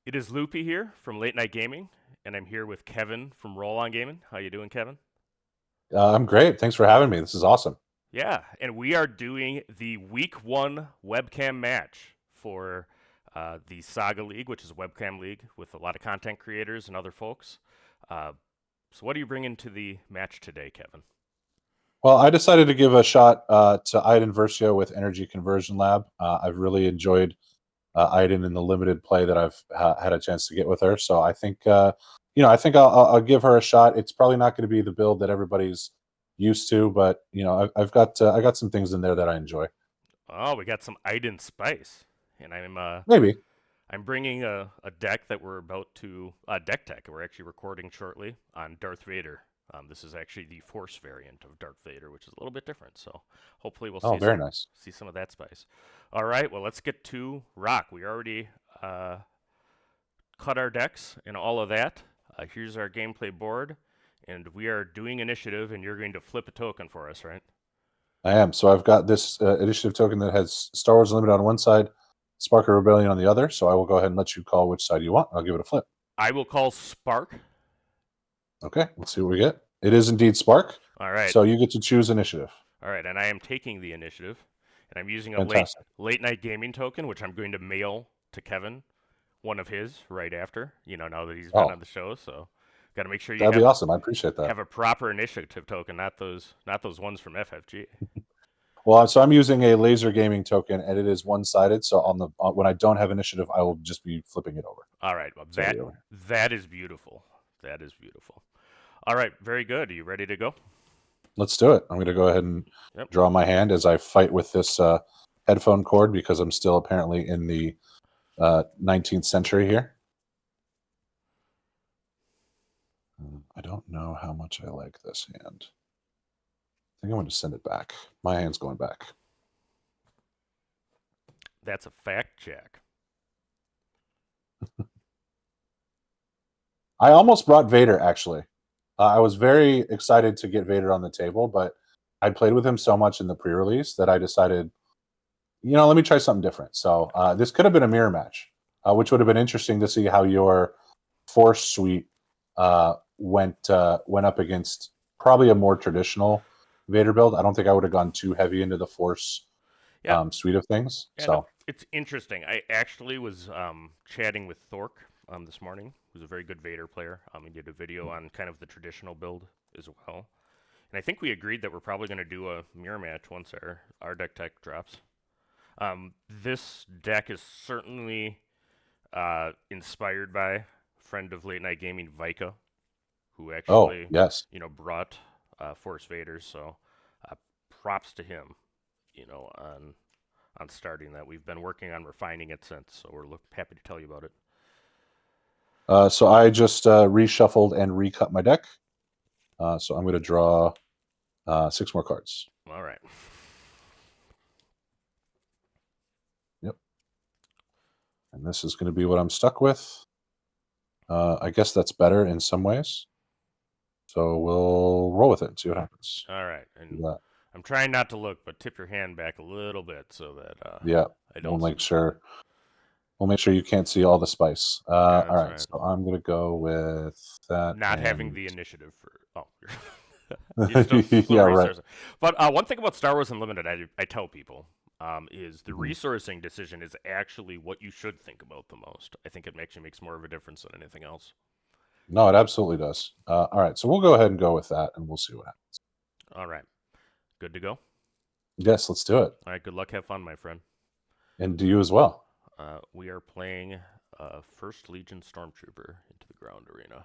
It is Loopee here from Late Night Gaming, and I'm here with Kevin from Roll On Gaming. How you doing, Kevin? I'm great. Thanks for having me. This is awesome. Yeah, and we are doing the Week 1 webcam match for the SAGA League, which is a webcam league with a lot of content creators and other folks. Uh, so what are you bringing to the match today, Kevin? Well, I decided to give a shot to Iden Versio with Energy Conversion Lab. I've really enjoyed Iden in the limited play that I've had a chance to get with her. So I think, I think I'll give her a shot. It's probably not going to be the build that everybody's used to, but I got some things in there that I enjoy. Oh, we got some Iden Spice, and Maybe. I'm bringing a deck that we're about to deck tech. We're actually recording shortly on Darth Vader. This is actually the Force variant of Darth Vader, which is a little bit different. So hopefully we'll Oh, very nice. see some of that spice. All right, well let's get to rock. We already cut our decks and all of that. Here's our gameplay board, and we are doing initiative, and you're going to flip a token for us, right? I am. So I've got this initiative token that has Star Wars Unlimited on one side, Spark of Rebellion on the other. So I will go ahead and let you call which side you want. I'll give it a flip. I will call Spark. Okay, let's see what we get. It is indeed Spark. All right. So you get to choose initiative. All right, and I am taking the initiative, and I'm using a Fantastic. late night gaming token, which I'm going to mail to Kevin, one of his right after. Now that he's been Oh, on the show, so got to make sure you that'd be awesome. I appreciate that. have a proper initiative token, not those ones from FFG. Well, so I'm using a laser gaming token, and it is one-sided. So when I don't have initiative, I will just be flipping it over. All right, well So there we go. that is beautiful. That is beautiful. All right, very good. Are you ready to go? Let's do it. I'm going to go ahead and Yep. draw my hand as I fight with this headphone cord because I'm still apparently in the 19th century here. I don't know how much I like this hand. I think I'm going to send it back. My hand's going back. That's a fact check. I almost brought Vader, actually. I was very excited to get Vader on the table, but I'd played with him so much in the pre-release that I decided, let me try something different. So this could have been a mirror match, which would have been interesting to see how your Force suite went up against probably a more traditional Vader build. I don't think I would have gone too heavy into the Force Yeah, suite of things. yeah, no, So, it's interesting. I actually was chatting with Thork this morning, who's a very good Vader player. He did a video on kind of the traditional build as well. And I think we agreed that we're probably going to do a mirror match once our deck tech drops. This deck is certainly inspired by friend of late night gaming Vika, who oh actually yes, brought Force Vader. So props to him, on starting that. We've been working on refining it since, so we're happy to tell you about it. so I just reshuffled and recut my deck. So I'm going to draw 6 more cards. All right. Yep. And this is going to be what I'm stuck with. I guess that's better in some ways. So we'll roll with it and see what happens. All right. And I'm trying not to look, but tip your hand back a little bit so that Yeah, I we'll don't make see. sure you can't see all the spice. Yeah, All that's right, right. so I'm going to go with that Not having and the initiative for. Oh, you're still yeah, right. resourcing. But one thing about Star Wars Unlimited, I tell people, is the Mhm. resourcing decision is actually what you should think about the most. I think it actually makes more of a difference than anything else. No, it absolutely does. All right, so we'll go ahead and go with that, and we'll see what happens. All right. Good to go. Yes, let's do it. All right. Good luck. Have fun, my friend. And do you as well. We are playing First Legion Stormtrooper into the ground arena.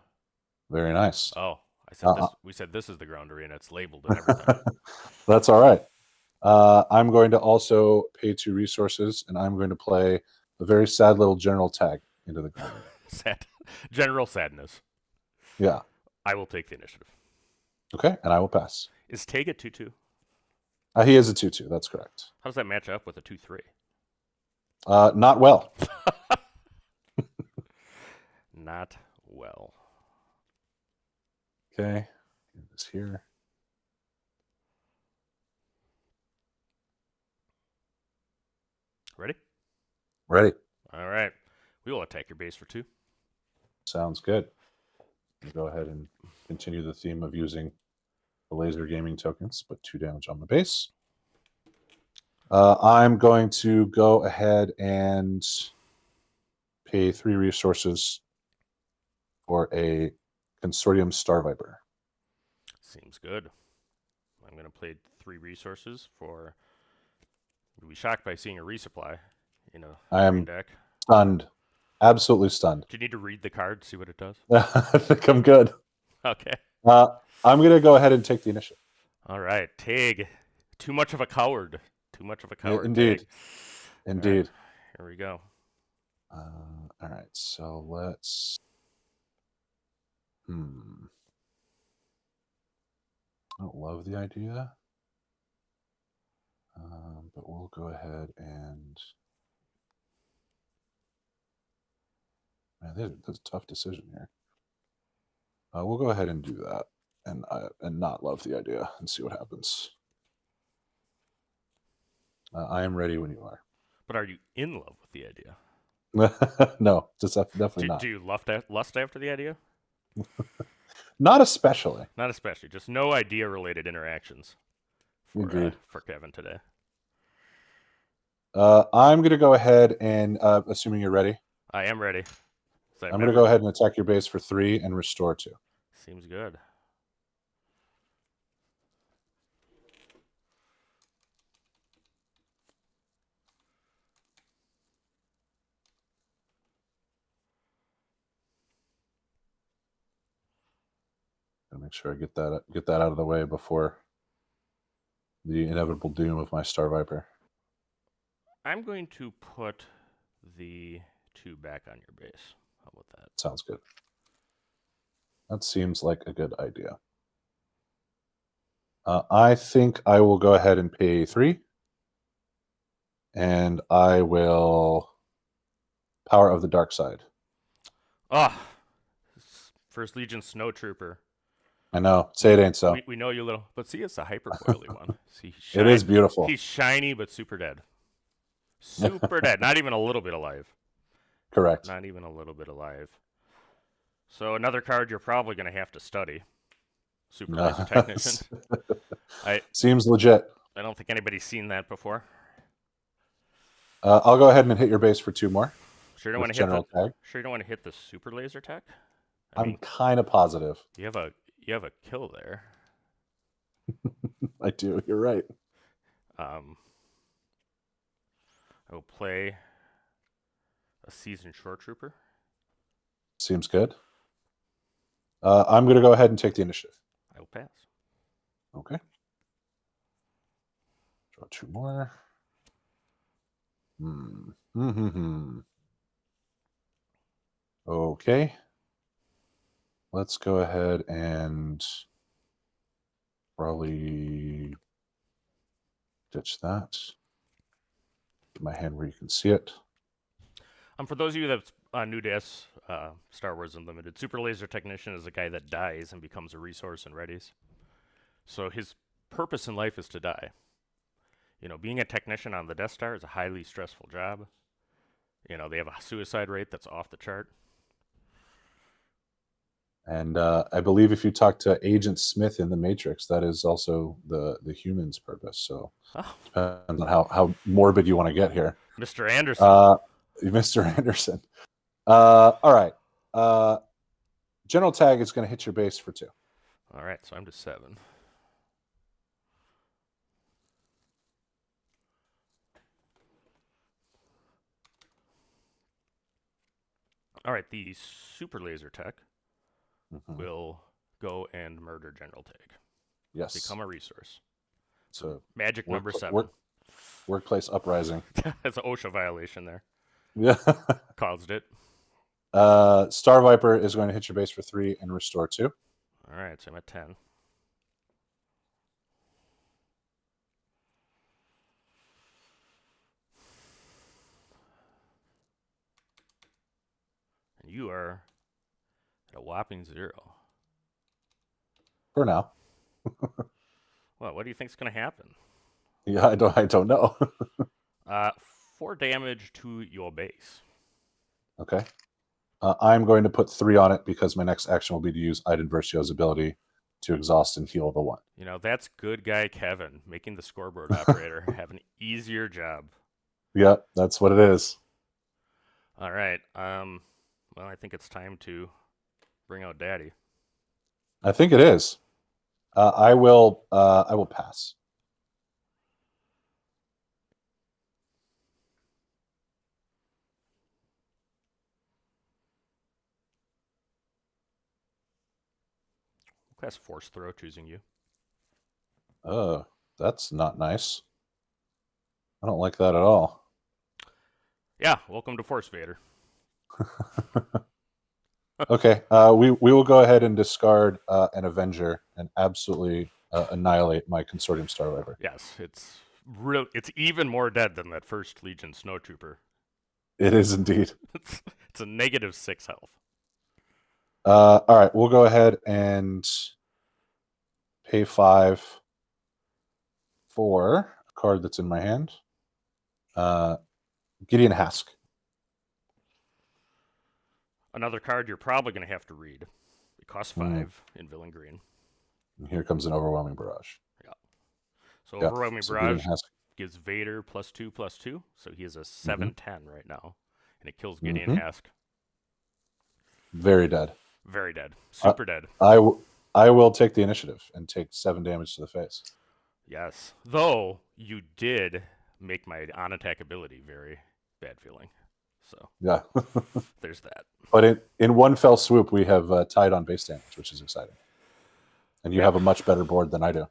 Very nice. Oh, I said this. We said this is the ground arena. It's labeled and everything. That's all right. I'm going to also pay 2 resources, and I'm going to play a very sad little general tag into the ground. Sad. General sadness. Yeah. I will take the initiative. Okay, and I will pass. Is Tag a 2/2? He is a 2/2. That's correct. How does that match up with a 2/3? Not well. Not well. Okay. Get this here. Ready? Ready. All right. We will attack your base for 2. Sounds good. We'll go ahead and continue the theme of using the laser gaming tokens, but 2 damage on the base. I'm going to go ahead and pay 3 resources for a Consortium Star Viper. Seems good. I'm going to play 3 resources for... You'll be shocked by seeing a resupply in a I am green deck. stunned. Absolutely stunned. Do you need to read the card, see what it does? I think I'm good. Okay. I'm going to go ahead and take the initiative. All right, Tig. Too much of a coward. Too much of a coward. Indeed. Tig. Indeed. Right, here we go. All right, so let's... I don't love the idea. But we'll go ahead and... Man, that's a tough decision here. We'll go ahead and do that and not love the idea and see what happens. I am ready when you are. But are you in love with the idea? No, definitely not. Do you lust after the idea? Not especially. Not especially. Just no idea-related interactions for Kevin today. I'm going to go ahead and, assuming you're ready. I am ready. I'm going to go ahead and attack your base for 3 and restore 2. Seems good. Gotta make sure I get that out of the way before the inevitable doom of my Star Viper. I'm going to put the 2 back on your base. How about that? Sounds good. That seems like a good idea. I think I will go ahead and pay 3. And I will Power of the Dark Side. Ah, First Legion Snow Trooper. I know. Say it ain't so. We know you little, but see, it's a hyperfoily one. See, it is beautiful. He's shiny but super dead. Super dead. Not even a little bit alive. Correct. Not even a little bit alive. So another card you're probably going to have to study. Super Laser Technician. Seems legit. I don't think anybody's seen that before. I'll go ahead and hit your base for 2 more. Sure you don't want to hit the tag? Sure you don't want to hit the Super Laser Tech? I'm kind of positive. You have a kill there. I do. You're right. I will play a Seasoned Shore Trooper. Seems good. I'm going to go ahead and take the initiative. I will pass. Okay. Draw 2 more. Okay. Let's go ahead and probably ditch that. Get my hand where you can see it. For those of you that's new to Star Wars Unlimited, Super Laser Technician is a guy that dies and becomes a resource and readies. So his purpose in life is to die. You know, being a technician on the Death Star is a highly stressful job. You know, they have a suicide rate that's off the chart. And I believe if you talk to Agent Smith in the Matrix, that is also the human's purpose. So depends on how morbid you want to get here. Mr. Anderson. Mr. Anderson. All right. General Tag is going to hit your base for 2. All right, so I'm to 7. All right, the Super Laser Tech will go and murder General Tag. Yes. Become a resource. So magic number 7. Workplace uprising. That's an OSHA violation there. Yeah. Caused it. Star Viper is going to hit your base for 3 and restore 2. All right, so I'm at 10. And you are at a whopping 0. For now. Well, what do you think's going to happen? Yeah, I don't know. 4 damage to your base. Okay. I'm going to put 3 on it because my next action will be to use Iden Versio's ability to exhaust and heal the 1. You know, that's good guy Kevin making the scoreboard operator have an easier job. Yep, that's what it is. All right. Well, I think it's time to bring out Daddy. I think it is. I will pass. Class Force Throw choosing you. That's not nice. I don't like that at all. Yeah, welcome to Force Vader. Okay, we will go ahead and discard an Avenger and absolutely annihilate my Consortium Star Viper. Yes, it's real. It's even more dead than that first Legion Snowtrooper. It is indeed. It's a -6 health. All right, we'll go ahead and pay 5 for a card that's in my hand. Gideon Hask. Another card you're probably going to have to read. It costs 5 in Villain Green. And here comes an Overwhelming Barrage. Yeah. So Yeah, Overwhelming so Barrage Gideon Hask. gives Vader +2/+2, so he is a 7/10 right now, and it kills Gideon Hask. Very dead. Very dead. Super dead. I will take the initiative and take 7 damage to the face. Yes. Though you did make my on-attack ability very bad feeling. So Yeah. there's that. But in one fell swoop, we have tied on base damage, which is exciting. And you have a much better board than I do.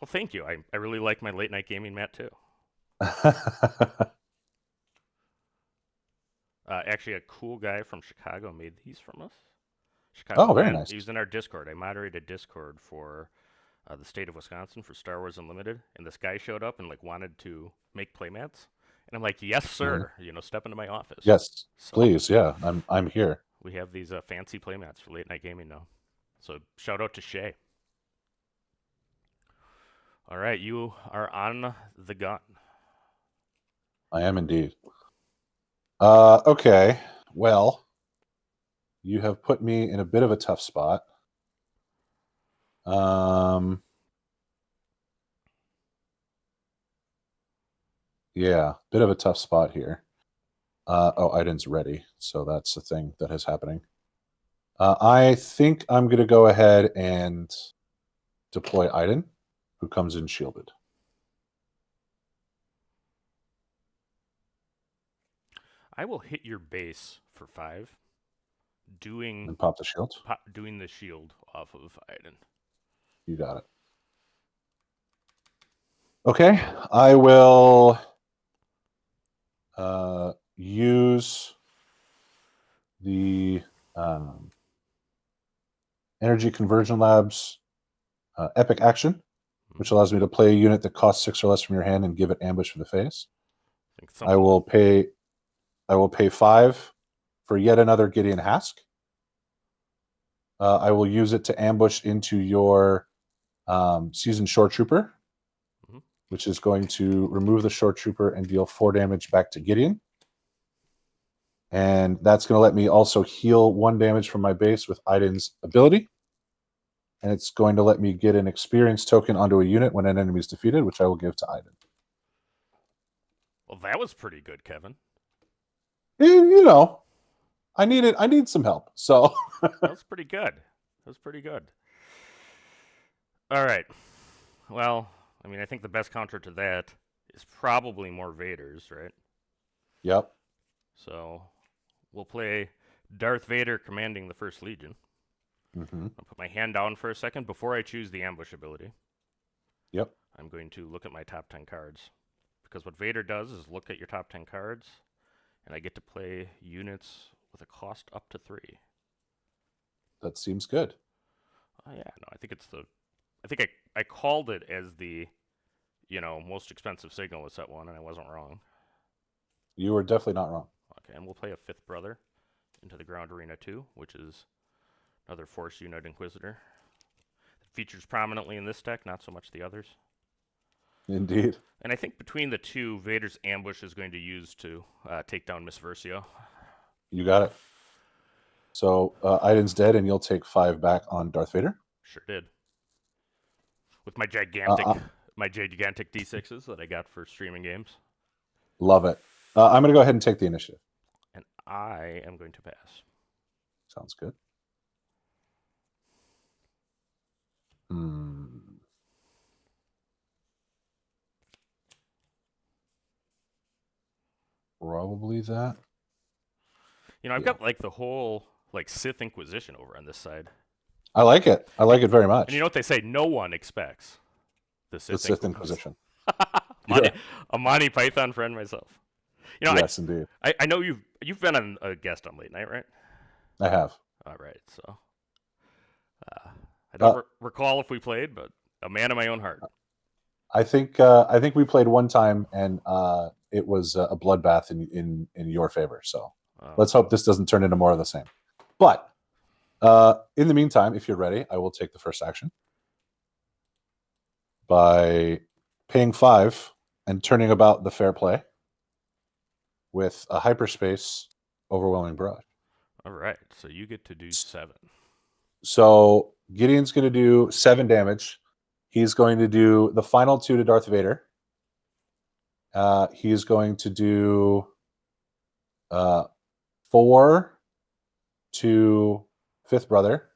Well, thank you. I really like my late night gaming mat too. Actually, a cool guy from Chicago made these from us. Chicago. Oh, very nice. He was in our Discord. I moderated Discord for the state of Wisconsin for Star Wars Unlimited, and this guy showed up and like wanted to make playmats, and I'm like, yes, sir. You know, step into my office. Yes, so please. Yeah, I'm here. We have these fancy playmats for late night gaming now. So shout out to Shay. All right, you are on the gun. I am indeed. Okay. Well, you have put me in a bit of a tough spot. Yeah, bit of a tough spot here. Oh, Iden's ready, so that's the thing that is happening. I think I'm going to go ahead and deploy Iden, who comes in shielded. I will hit your base for 5, And pop the shield. doing the shield off of Iden. You got it. Okay, I will use the Energy Conversion Labs epic action, which allows me to play a unit that costs 6 or less from your hand and give it ambush for the face. I will pay 5 for yet another Gideon Hask. I will use it to ambush into your seasoned shore trooper, which is going to remove the shore trooper and deal 4 damage back to Gideon. And that's going to let me also heal 1 damage from my base with Iden's ability. And it's going to let me get an experience token onto a unit when an enemy is defeated, which I will give to Iden. Well, that was pretty good, Kevin. You know, I need some help. So That's pretty good. That's pretty good. All right. Well, I mean, I think the best counter to that is probably more Vaders, right? Yep. So we'll play Darth Vader commanding the First Legion. I'll put my hand down for a second before I choose the ambush ability. Yep. I'm going to look at my top 10 cards. Because what Vader does is look at your top 10 cards, and I get to play units with a cost up to 3. That seems good. Oh, yeah, no, I think it's I called it as the, most expensive signal with set 1, and I wasn't wrong. You were definitely not wrong. Okay, and we'll play a 5th brother into the Ground Arena 2, which is another Force Unit Inquisitor. It features prominently in this deck, not so much the others. Indeed. And I think between the two, Vader's ambush is going to use to take down Miss Versio. You got it. So Iden's dead, and you'll take 5 back on Darth Vader. Sure did. With my gigantic D6s that I got for streaming games. Love it. I'm going to go ahead and take the initiative. And I am going to pass. Sounds good. Probably that. You know, I've got like the whole like Sith Inquisition over on this side. I like it. I like it very much. And you know what they say? No one expects the Sith Inquisition. A Monty Python friend myself. You know, yes, indeed. I know you've been on a guest on Late Night, right? I have. All right, so I don't recall if we played, but a man of my own heart. I think we played one time, and it was a bloodbath in your favor. So let's hope this doesn't turn into more of the same. But in the meantime, if you're ready, I will take the first action by paying 5 and turning about the fair play with a hyperspace overwhelming barrage. All right, so you get to do 7. So Gideon's going to do 7 damage. He's going to do the final 2 to Darth Vader. He's going to do 4 to Fifth Brother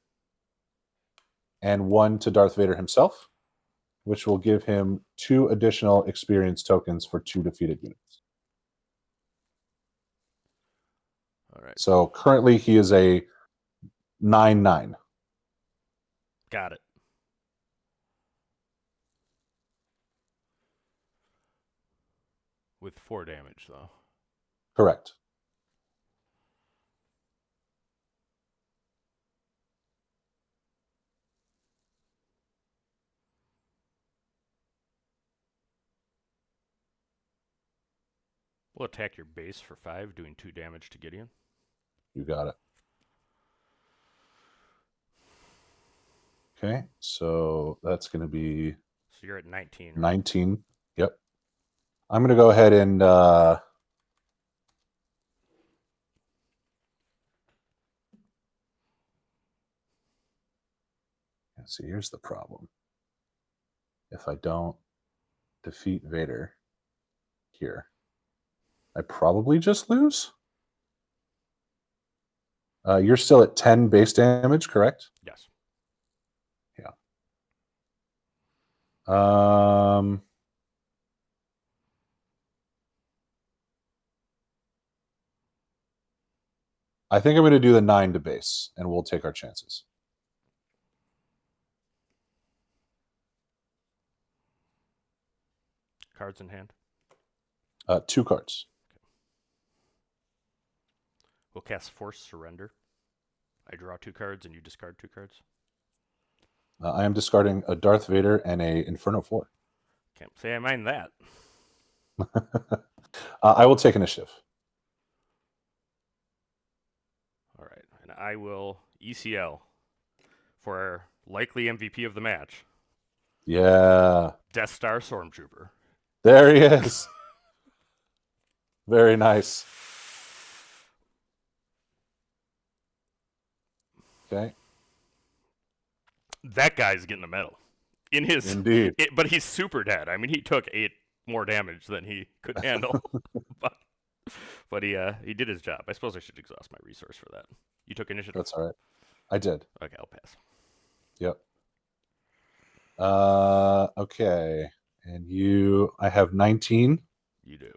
and 1 to Darth Vader himself, which will give him 2 additional experience tokens for 2 defeated units. All right. So currently he is a 9/9. Got it. With 4 damage, though. Correct. We'll attack your base for 5, doing 2 damage to Gideon. You got it. Okay, so that's going to be... So you're at 19. Right? 19, yep. I'm going to go ahead and... see, here's the problem. If I don't defeat Vader here, I probably just lose. You're still at 10 base damage, correct? Yes. Yeah. I think I'm going to do the 9 to base, and we'll take our chances. Cards in hand? 2 cards. Okay. We'll cast Force Surrender. I draw 2 cards, and you discard 2 cards. I am discarding a Darth Vader and a Inferno 4. Can't say I mind that. I will take initiative. All right, and I will ECL for our likely MVP of the match. Yeah. Death Star Stormtrooper. There he is. Very nice. Okay. That guy's getting a medal. Indeed. But he's super dead. I mean, he took 8 more damage than he could handle. but he did his job. I suppose I should exhaust my resource for that. You took initiative? That's all right. I did. Okay, I'll pass. Yep. Okay. And I have 19. You do.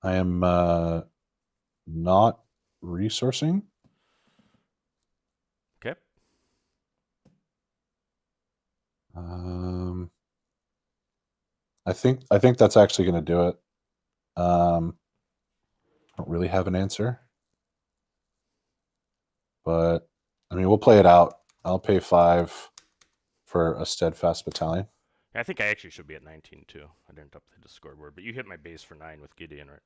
I am not resourcing. Okay. I think that's actually going to do it. I don't really have an answer, but I mean, we'll play it out. I'll pay 5 for a steadfast battalion. I think I actually should be at 19 too. I didn't update the scoreboard, but you hit my base for 9 with Gideon, right?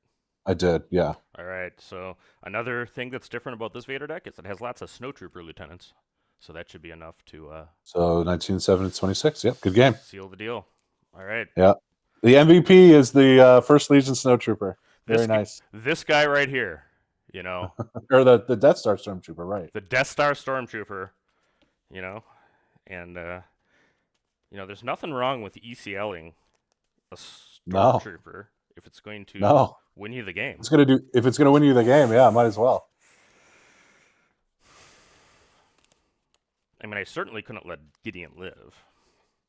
I did, yeah. All right. So another thing that's different about this Vader deck is it has lots of snowtrooper lieutenants. So that should be enough to So 19-7 to 26. Yep, good game. seal the deal. All right. Yeah. The MVP is the First Legion Snowtrooper. Very nice. This guy right here, you know, Or the Death Star Stormtrooper, right? the Death Star Stormtrooper, you know, and there's nothing wrong with ECLing a No, Stormtrooper if it's going to no. win you the game. If it's gonna win you the game, yeah, might as well. I mean, I certainly couldn't let Gideon live.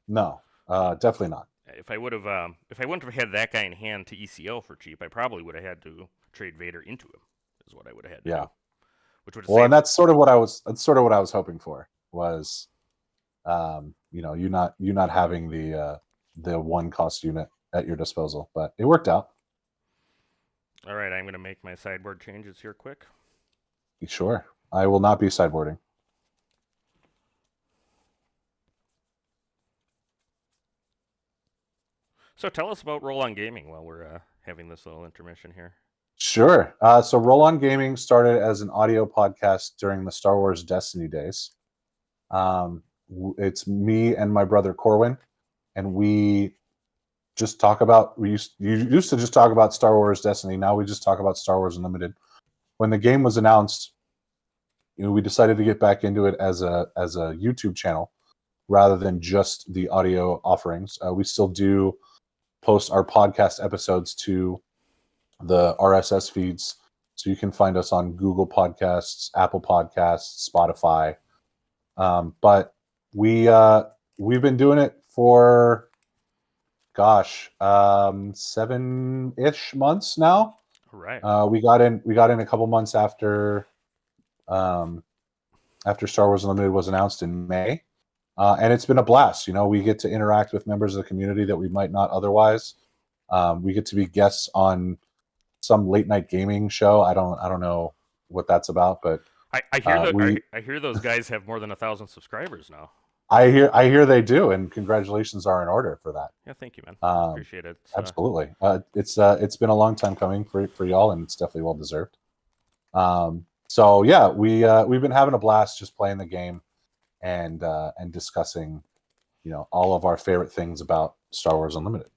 No, definitely not. If I wouldn't have had that guy in hand to ECL for cheap, I probably would have had to trade Vader into him. Is what I would have had to do. Which would have and that's sort of what I was hoping for was, you not having the one cost unit at your disposal, but it worked out. All right, I'm going to make my sideboard changes here quick. Sure, I will not be sideboarding. So tell us about Roll On Gaming while we're having this little intermission here. Sure. So Roll On Gaming started as an audio podcast during the Star Wars Destiny days. It's me and my brother Corwin, and we just talk about. You used to just talk about Star Wars Destiny. Now we just talk about Star Wars Unlimited. When the game was announced, we decided to get back into it as a YouTube channel rather than just the audio offerings. We still do post our podcast episodes to the RSS feeds, so you can find us on Google Podcasts, Apple Podcasts, Spotify. But we've been doing it for 7-ish months now. Right. We got in a couple months after Star Wars Unlimited was announced in May. And it's been a blast. We get to interact with members of the community that we might not otherwise. We get to be guests on some late night gaming show. I don't know what that's about, but I hear those guys have more than 1,000 subscribers now. I hear they do, and congratulations are in order for that. Yeah, thank you, man. Appreciate it. Absolutely. It's been a long time coming for y'all, and it's definitely well deserved. So yeah, we've been having a blast just playing the game and discussing, all of our favorite things about Star Wars Unlimited.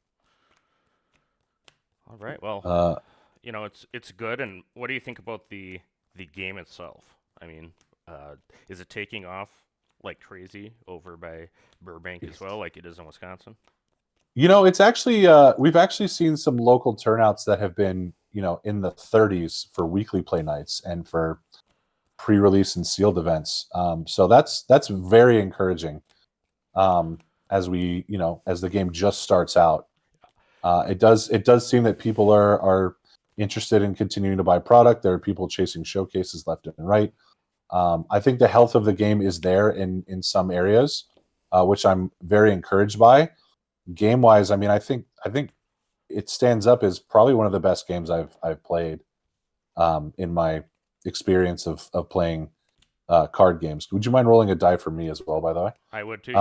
All right. Well, it's good. And what do you think about the game itself? I mean, is it taking off like crazy over by Burbank as well, like it is in Wisconsin? It's actually we've actually seen some local turnouts that have been, in the 30s for weekly play nights and for pre-release and sealed events. So that's very encouraging. As the game just starts out, it does seem that people are interested in continuing to buy product. There are people chasing showcases left and right. I think the health of the game is there in some areas, which I'm very encouraged by. Game wise, I mean, I think it stands up as probably one of the best games I've played in my experience of playing card games. Would you mind rolling a die for me as well, by the way? I would too.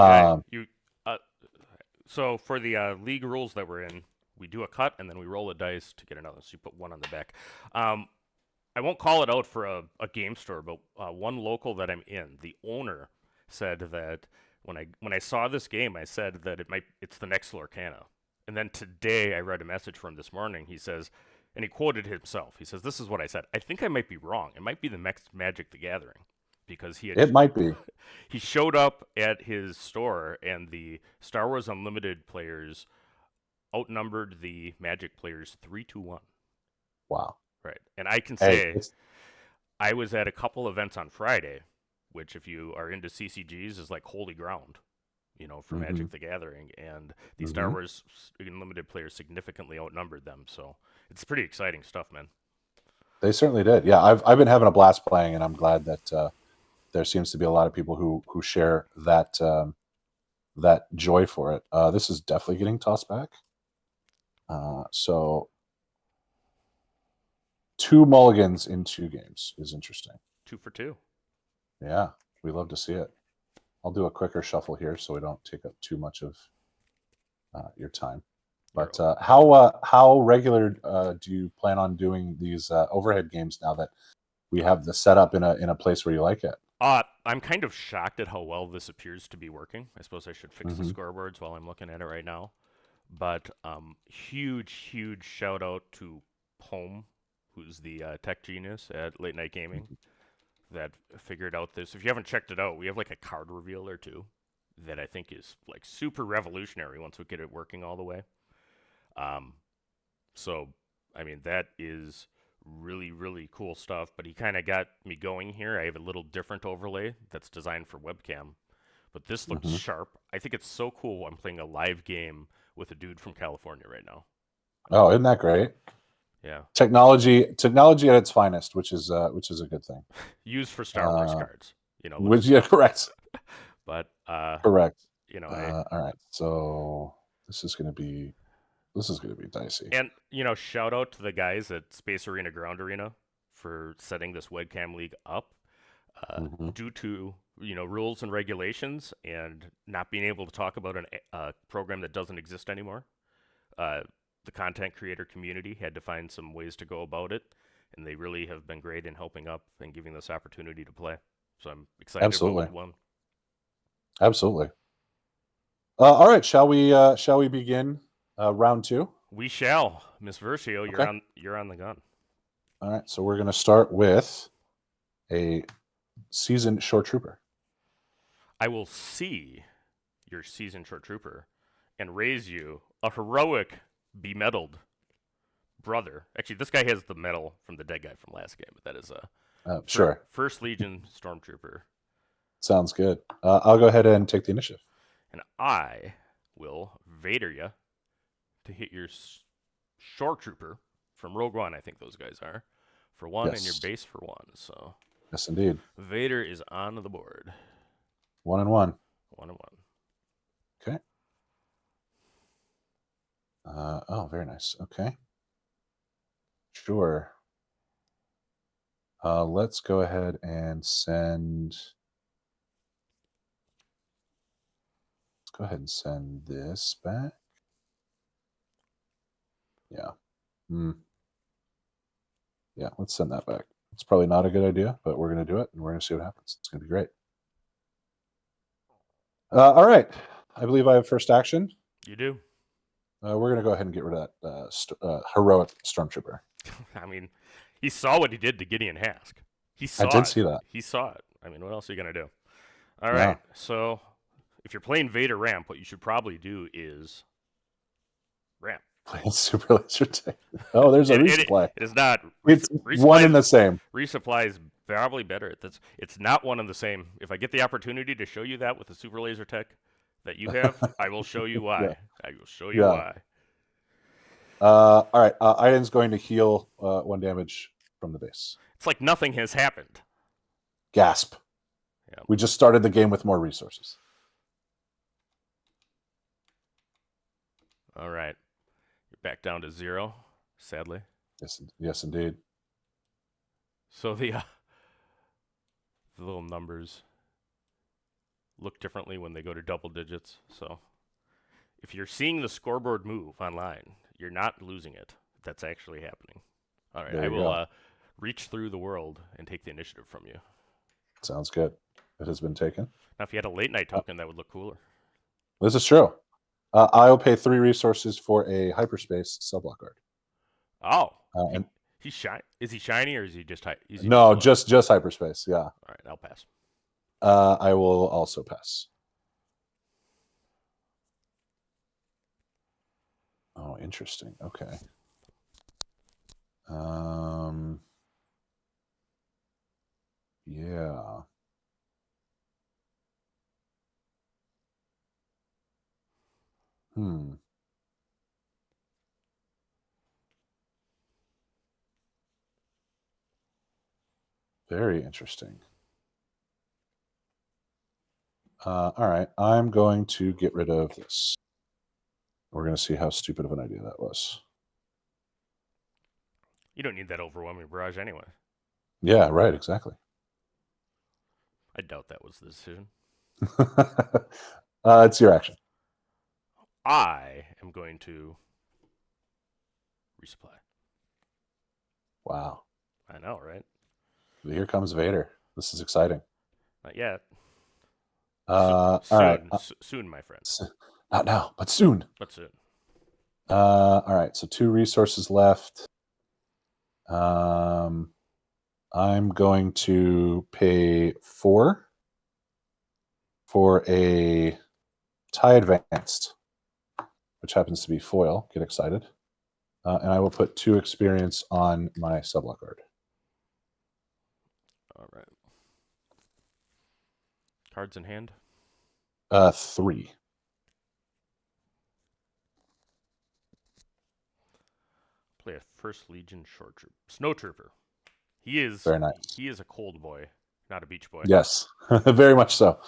So for the league rules that we're in, we do a cut and then we roll a dice to get another. So you put one on the back. I won't call it out for a game store, but one local that I'm in, the owner said that when I saw this game, I said that it's the next Lorcana. And then today I read a message from him this morning. He says, and he quoted himself. He says, "This is what I said. I think I might be wrong. It might be the next Magic the Gathering." Because it might be. He showed up at his store, and the Star Wars Unlimited players outnumbered the Magic players 3-1. Wow! Right, and I can say I was at a couple events on Friday, which, if you are into CCGs, is like holy ground, for Magic the Gathering, and the Star Wars Unlimited players significantly outnumbered them. So it's pretty exciting stuff, man. They certainly did. Yeah, I've been having a blast playing, and I'm glad that there seems to be a lot of people who share that joy for it. This is definitely getting tossed back. So 2 mulligans in 2 games is interesting. 2 for 2. Yeah, we love to see it. I'll do a quicker shuffle here so we don't take up too much of your time. But how regular do you plan on doing these overhead games now that we have the setup in a place where you like it? I'm kind of shocked at how well this appears to be working. I suppose I should fix the Hmm. scoreboards while I'm looking at it right now. But huge shout out to Pome, who's the tech genius at Late Night Gaming, that figured out this. If you haven't checked it out, we have like a card reveal or two that I think is like super revolutionary once we get it working all the way. Um, so, I mean, that is really cool stuff. But he kind of got me going here. I have a little different overlay that's designed for webcam, but this looks Hmm. sharp. I think it's so cool. I'm playing a live game with a dude from California right now. Oh, isn't that great? Yeah, Technology at its finest, which is a good thing. used for Star Wars Uh, cards. which, Let's. yeah, correct, But correct. I All right, so this is gonna be dicey. and shout out to the guys at Space Arena Ground Arena for setting this webcam league up. Hmm. Due to rules and regulations and not being able to talk about a program that doesn't exist anymore, uh, the content creator community had to find some ways to go about it, and they really have been great in helping up and giving this opportunity to play. So I'm excited about what Absolutely, we won. absolutely. All right, shall we begin round two? We shall, Miss Versio. Okay. You're on the gun. All right, so we're gonna start with a seasoned short trooper. I will see your seasoned short trooper and raise you a heroic, bemedaled brother. Actually, this guy has the medal from the dead guy from last game, but that is a Sure, First Legion Stormtrooper. sounds good. I'll go ahead and take the initiative. And I will Vader you to hit your short trooper from Rogue One. I think those guys are for one, and your Yes, base for one. So yes, indeed. Vader is on the board. 1-1. 1-1. Okay. Oh, very nice. Okay. Sure. Let's go ahead and send. Let's go ahead and send this back. Yeah. Hmm. Yeah, let's send that back. It's probably not a good idea, but we're going to do it, and we're going to see what happens. It's going to be great. All right. I believe I have first action. You do. We're going to go ahead and get rid of that heroic stormtrooper. I mean, he saw what he did to Gideon Hask. He I saw did it. see that. He saw it. I mean, what else are you gonna do? All Yeah. right. So, if you're playing Vader Ramp, what you should probably do is ramp. Playing super laser tag. Oh, there's a resupply. It is not. It's one and the same. Resupply is probably better. It's not one and the same. If I get the opportunity to show you that with the super laser tech that you have, I will show you why. Yeah. I will show you Yeah. why. All right. Iden's going to heal 1 damage from the base. It's like nothing has happened. Gasp. Yeah. We just started the game with more resources. All right. You're back down to 0, sadly. Yes, indeed. So the little numbers look differently when they go to double digits. So if you're seeing the scoreboard move online, you're not losing it. That's actually happening. All right, There I you will go. reach through the world and take the initiative from you. Sounds good. It has been taken. Now, if you had a late night token, that would look cooler. This is true. I'll pay 3 resources for a hyperspace cell block guard. Oh, And he's shiny. Is he shiny or is he just no, just hyperspace. Yeah. All right, I'll pass. I will also pass. Oh, interesting. Okay. Yeah. Very interesting. All right. I'm going to get rid of this. We're going to see how stupid of an idea that was. You don't need that overwhelming barrage anyway. Yeah, right. Exactly. I doubt that was the decision. It's your action. I am going to resupply. Wow. I know, right? Here comes Vader. This is exciting. Not yet. All right. Soon. Soon, my friend. Not now, but soon. But soon. All right. So 2 resources left. I'm going to pay 4 for a tie advanced, which happens to be foil. Get excited. And I will put 2 experience on my sublock guard. All right. Cards in hand. 3. Play a First Legion short troop. Snow Trooper. He is Very nice. He is a cold boy, not a beach boy. Yes, very much so.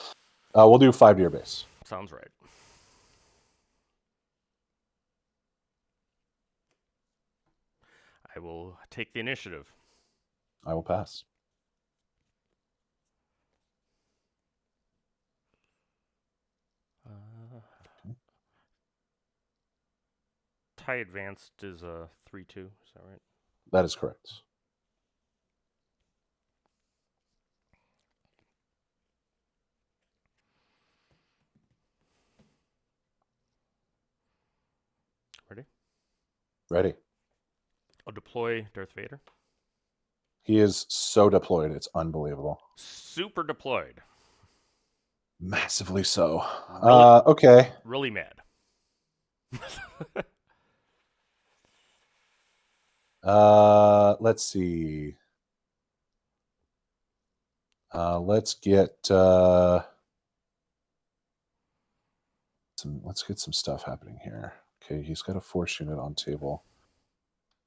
We'll do 5 to your base. Sounds right. I will take the initiative. I will pass. Tie advanced is a 3-2. Is that right? That is correct. Ready? Ready. I'll deploy Darth Vader. He is so deployed. It's unbelievable. Super deployed. Massively so. Really, Okay. Really mad. Let's see. Let's get let's get some stuff happening here. Okay, he's got a force unit on table,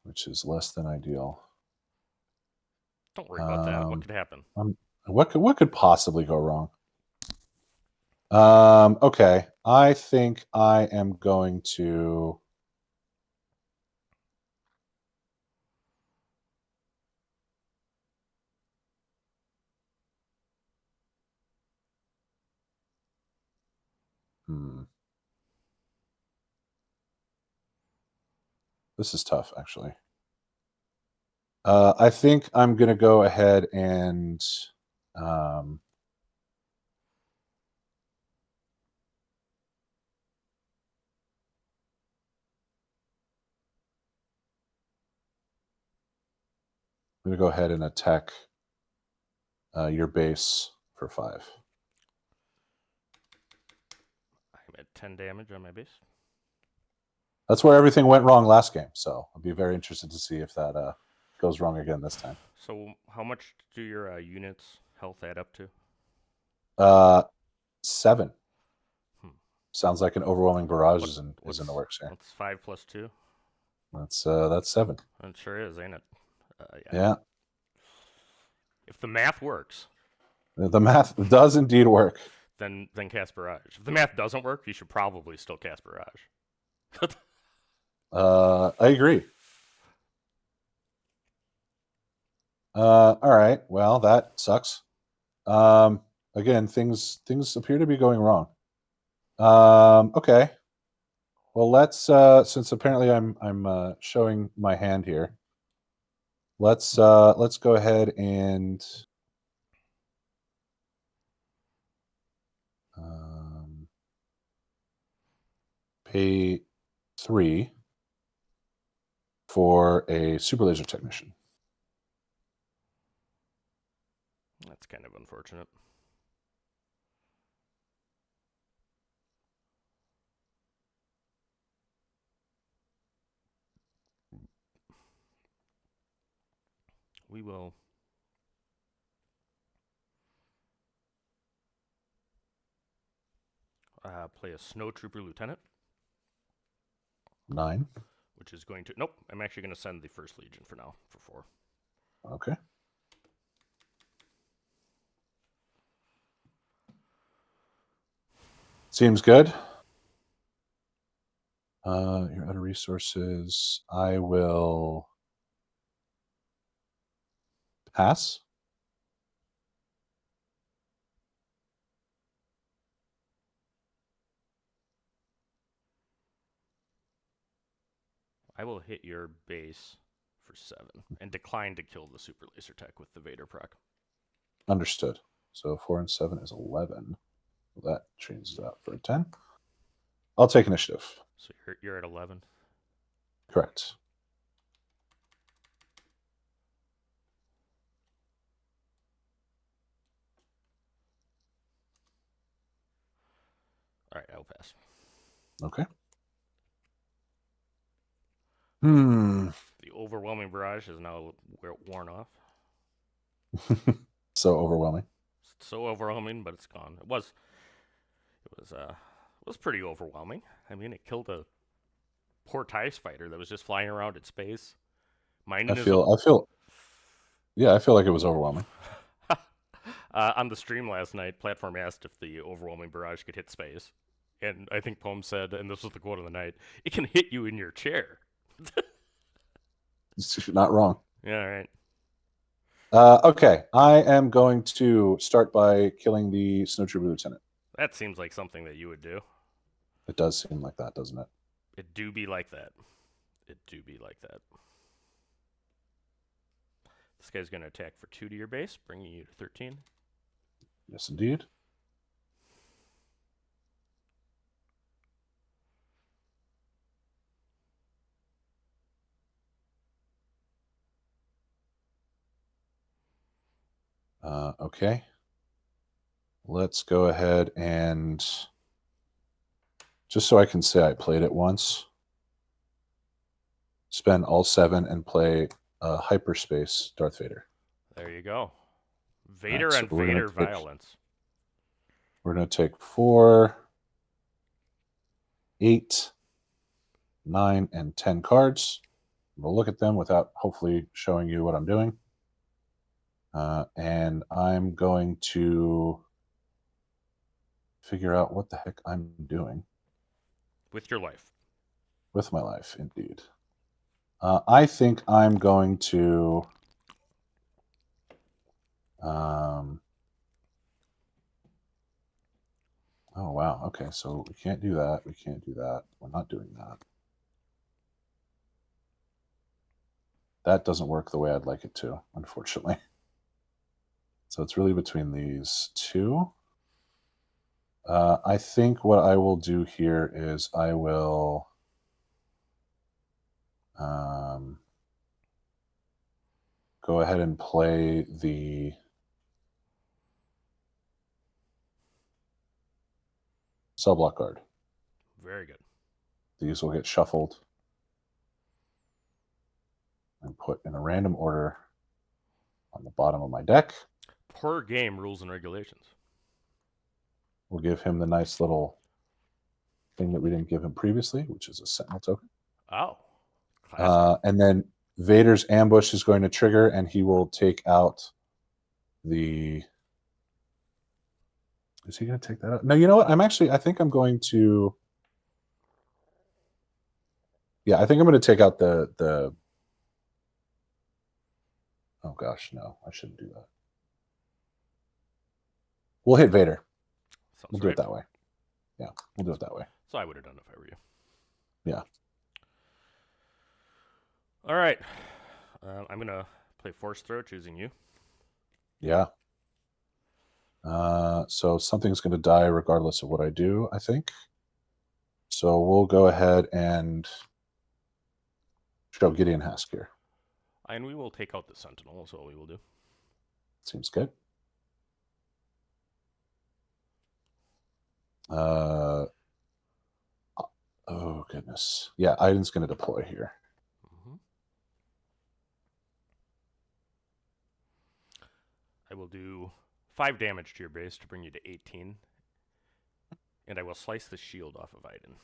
which is less than ideal. Don't worry about that. What could happen? What could possibly go wrong? Okay, I think I am going to This is tough, actually. I think I'm going to go ahead and I'm going to go ahead and attack your base for 5. I'm at 10 damage on my base. That's where everything went wrong last game, so I'll be very interested to see if that goes wrong again this time. So how much do your units' health add up to? 7. Sounds like an overwhelming barrage is in the works here. What's 5 plus 2? That's 7. It sure is, ain't it? Yeah. If the math works. The math does indeed work. Then cast Barrage. If the math doesn't work, you should probably still cast Barrage. I agree. All right. Well, that sucks. Again, things appear to be going wrong. Okay. Well, let's since apparently I'm showing my hand here. Let's go ahead and pay 3 for a super laser technician. That's kind of unfortunate. We will play a Snow Trooper Lieutenant. 9. Which is going to... Nope, I'm actually going to send the First Legion for now, for 4. Okay. Seems good. You're out of resources. I will pass. I will hit your base for 7 and decline to kill the super laser tech with the Vader proc. Understood. So 4 and 7 is 11. That changes out for a 10. I'll take initiative. So you're at 11. Correct. All right, I'll pass. Okay. Hmm. The overwhelming barrage is now worn off. So overwhelming. It's so overwhelming, but it's gone. It was pretty overwhelming. I mean, it killed a poor TIE fighter that was just flying around in space. I feel like it was overwhelming. On the stream last night, Platform asked if the overwhelming barrage could hit space. And I think Poem said, and this was the quote of the night, it can hit you in your chair. Not wrong. Yeah, all right. Okay, I am going to start by killing the Snowtrooper Lieutenant. That seems like something that you would do. It does seem like that, doesn't it? It do be like that. It do be like that. This guy's going to attack for 2 to your base, bringing you to 13. Yes, indeed. Okay. Let's go ahead and, just so I can say I played it once, spend all 7 and play hyperspace Darth Vader. There you go. Vader Right, and Vader violence. We're going to take 4, 8, 9, and 10 cards. We'll look at them without hopefully showing you what I'm doing. And I'm going to figure out what the heck I'm doing. With your life. With my life, indeed. I think I'm going to... oh, wow. Okay, so we can't do that. We can't do that. We're not doing that. That doesn't work the way I'd like it to, unfortunately. So it's really between these two. I think what I will do here is I will go ahead and play the cell block guard. Very good. These will get shuffled and put in a random order on the bottom of my deck. Per game rules and regulations. We'll give him the nice little thing that we didn't give him previously, which is a Sentinel token. Oh, classic. And then Vader's ambush is going to trigger, and he will take out the... Is he going to take that out? No, you know what? I think I'm going to... Yeah, I think I'm going to take out the... Oh, gosh, no. I shouldn't do that. We'll hit Vader. We'll do it that way. Yeah, we'll do it that way. So I would have done it if I were you. Yeah. All right. I'm going to play Force Throw, choosing you. Yeah. So something's going to die regardless of what I do, I think. So we'll go ahead and show Gideon Hask here. And we will take out the Sentinel, is what we will do. Seems good. Oh, goodness. Yeah, Iden's going to deploy here. I will do 5 damage to your base to bring you to 18. And I will slice the shield off of Iden.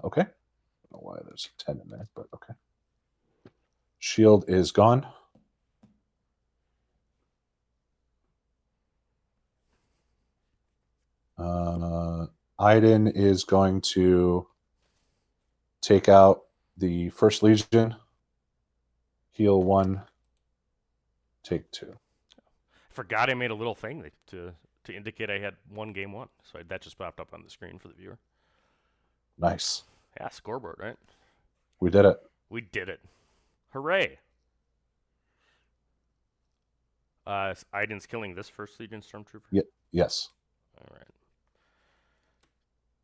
Okay. I don't know why there's a 10 in there, but okay. Shield is gone. Iden is going to take out the First Legion, heal 1, take 2. I forgot I made a little thing to indicate I had won game 1. So that just popped up on the screen for the viewer. Nice. Yeah, scoreboard, right? We did it. We did it. Hooray. Iden's killing this First Legion Stormtrooper? Yes. All right.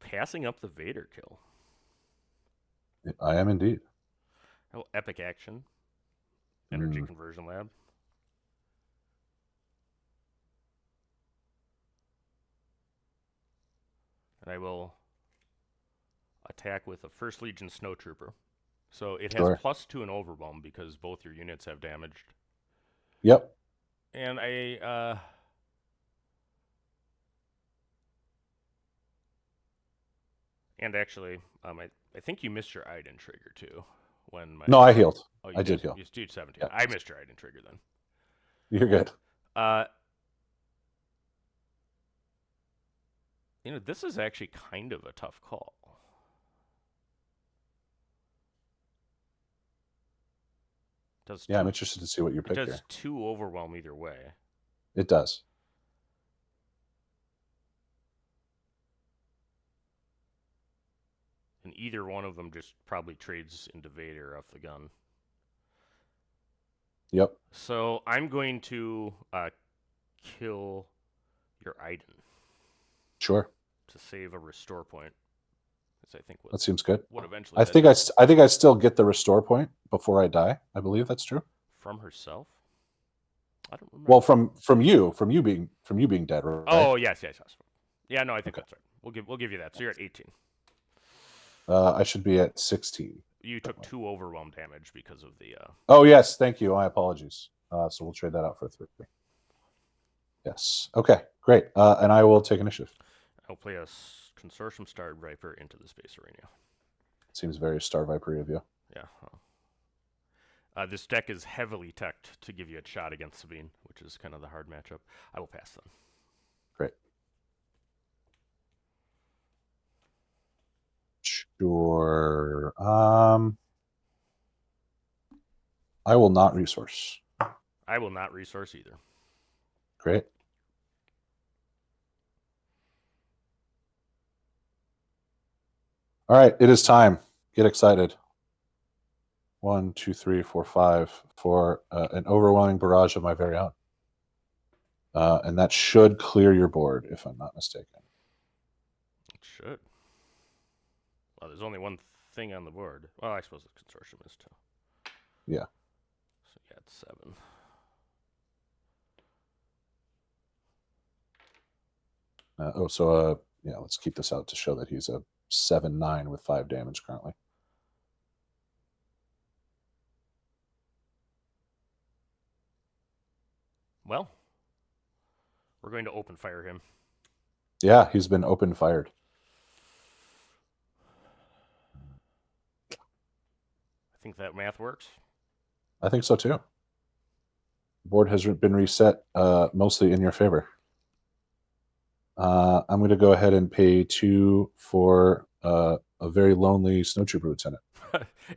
Passing up the Vader kill. I am indeed. Oh, epic action. Energy conversion lab. And I will attack with a First Legion Snowtrooper. So it has +2 in overwhelm because both your units have damaged. Yep. And I and actually, I think you missed your Iden trigger too. When my No, I healed. Oh, I did heal. You did 17. Yep. I missed your Iden trigger then. You're good. This is actually kind of a tough call. I'm interested to see what you pick here. It does 2 overwhelm either way. It does. And either one of them just probably trades into Vader off the gun. Yep. So I'm going to kill your Iden. Sure. To save a restore point. I think that seems good. What eventually? I think I still get the restore point before I die. I believe that's true. From herself? I don't remember. Well, from you being dead, right? Oh yes. Yeah, no, I think that's right. We'll give you that. So you're at 18. I should be at 16. You took 2 overwhelm damage because of the. Oh yes, thank you. My apologies. So we'll trade that out for 3. Yes. Okay. Great. And I will take initiative. I'll play a Consortium Star Viper into the Space Arena. Seems very Star Viper of you. Yeah. This deck is heavily teched to give you a shot against Sabine, which is kind of the hard matchup. I will pass then. Great. Sure. I will not resource. I will not resource either. Great. All right, it is time. Get excited. 1, 2, 3, 4, 5 for an overwhelming barrage of my very own. And that should clear your board, if I'm not mistaken. It should. Well, there's only one thing on the board. Well, I suppose the Consortium is too. Yeah. So yeah, it's 7. Yeah, let's keep this out to show that he's a 7/9 with 5 damage currently. Well, we're going to open fire him. Yeah, he's been open fired. I think that math works. I think so too. The board has been reset mostly in your favor. I'm going to go ahead and pay 2 for a very lonely snowtrooper lieutenant.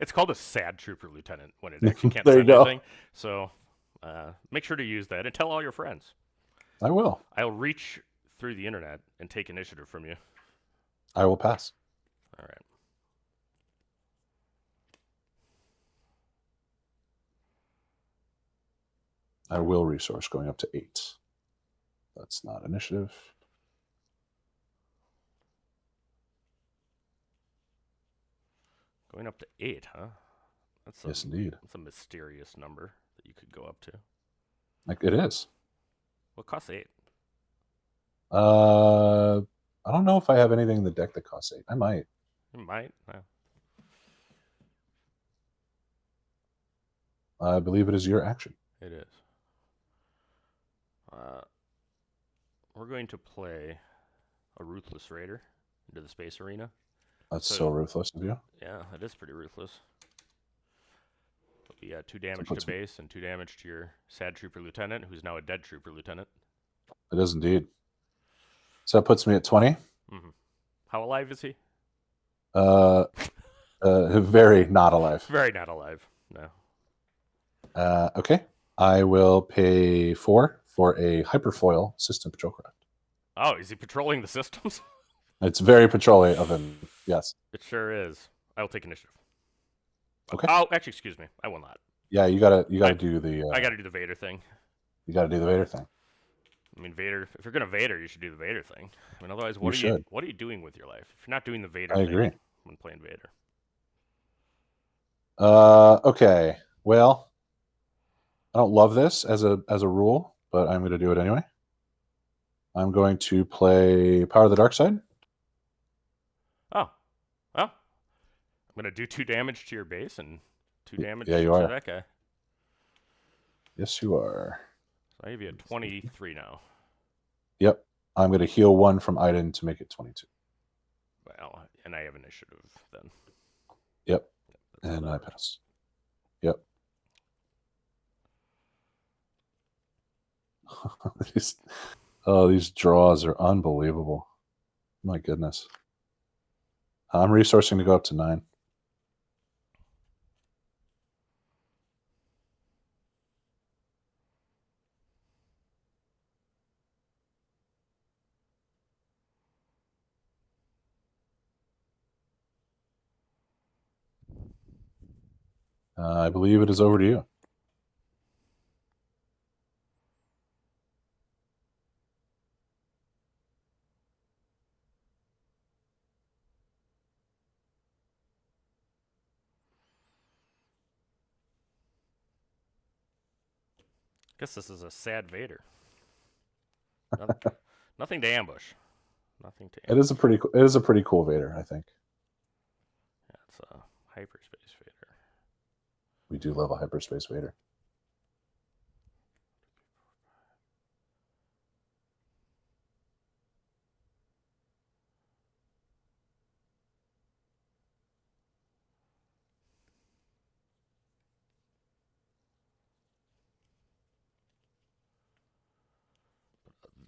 It's called a sad trooper lieutenant when it actually can't there send anything. So make sure to use that and tell all your friends. I will. I'll reach through the internet and take initiative from you. I will pass. All right. I will resource going up to 8. That's not initiative. Going up to 8, huh? Yes, indeed. That's a mysterious number that you could go up to. Like it is. What costs 8? I don't know if I have anything in the deck that costs 8. I might. You might. Yeah. I believe it is your action. It is. We're going to play a Ruthless Raider into the Space Arena. That's so ruthless of you. Yeah, it is pretty ruthless. It'll be 2 damage to base and 2 damage to your sad Trooper Lieutenant, who's now a dead Trooper Lieutenant. It is indeed. So that puts me at 20. Mm-hmm. How alive is he? Very not alive. Very not alive. No. Okay. I will pay 4 for a hyperfoil system patrol craft. Oh, is he patrolling the systems? It's very patrolly of him. Yes. It sure is. I will take initiative. Okay. Oh, actually, excuse me. I will not. Yeah, you gotta do the. I gotta do the Vader thing. You got to do the Vader thing. I mean, Vader. If you're gonna Vader, you should do the Vader thing. I mean, otherwise, You should. what are you doing with your life if you're not doing the Vader I thing agree. when playing Vader? Okay. Well, I don't love this as a rule, but I'm going to do it anyway. I'm going to play Power of the Dark Side. Oh, well, I'm gonna do 2 damage to your base and 2 damage Yeah, you to are. that guy. Yes, you are. So I give you a 23 now. Yep. I'm going to heal 1 from Iden to make it 22. Well, and I have initiative then. Yep. That's And how I that works. pass. Yep. These draws are unbelievable. My goodness. I'm resourcing to go up to 9. I believe it is over to you. Guess this is a sad Vader. Nothing to ambush. Nothing to ambush. It is a pretty cool Vader, I think. Yeah, it's a hyperspace Vader. We do love a hyperspace Vader.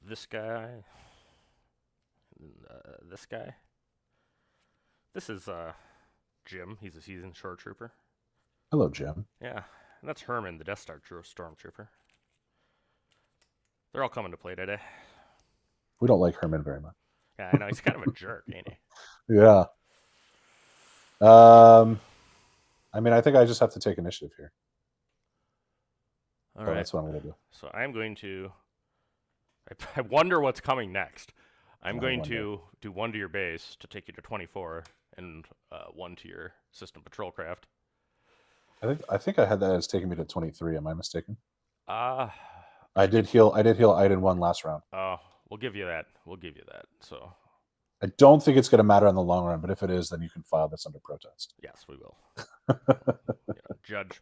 This guy. This guy. This is Jim. He's a seasoned short trooper. Hello, Jim. Yeah, and that's Herman, the Death Star stormtrooper. They're all coming to play today. We don't like Herman very much. Yeah, I know he's kind of a jerk, ain't he? Yeah. I mean, I think I just have to take initiative here. All right. That's what I'm going to do. So I'm going to. I wonder what's coming next. I'm going to do 1 to your base to take you to 24, and 1 to your system patrol craft. I think I had that as taking me to 23. Am I mistaken? I did heal Iden 1 last round. Oh, we'll give you that. So I don't think it's going to matter in the long run, but if it is, then you can file this under protest. yes, we will. Judge.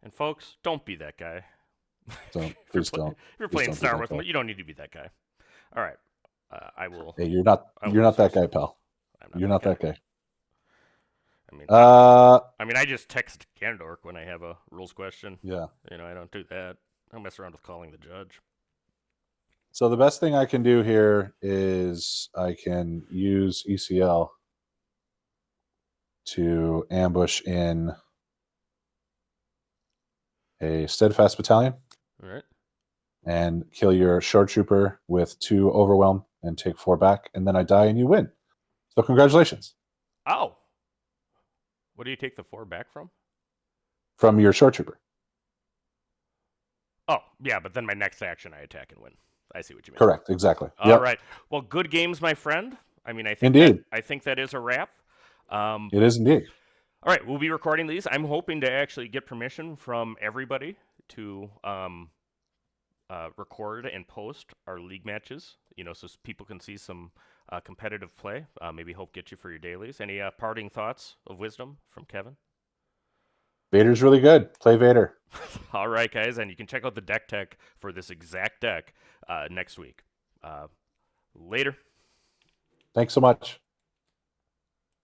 And folks, don't be that guy. Please don't. If you're playing Star Wars, you don't need to be that guy. All right, I will. Hey, you're not that guy, pal. You're not that guy. I mean, I just text Ganondorf when I have a rules question. Yeah. I don't do that. I don't mess around with calling the judge. So the best thing I can do here is I can use ECL to ambush in a steadfast battalion. All right. And kill your short trooper with 2 overwhelm and take 4 back, and then I die and you win. So congratulations. Oh. What do you take the 4 back from? From your short trooper. Oh, yeah, but then my next action I attack and win. I see what you mean. Correct, exactly. All right. Well, good games, my friend. I mean, I think that is a wrap. It is indeed. All right, we'll be recording these. I'm hoping to actually get permission from everybody to record and post our league matches, so people can see some competitive play. Maybe hope get you for your dailies. Any parting thoughts of wisdom from Kevin? Vader's really good. Play Vader. All right, guys, and you can check out the deck tech for this exact deck next week. Later. Thanks so much.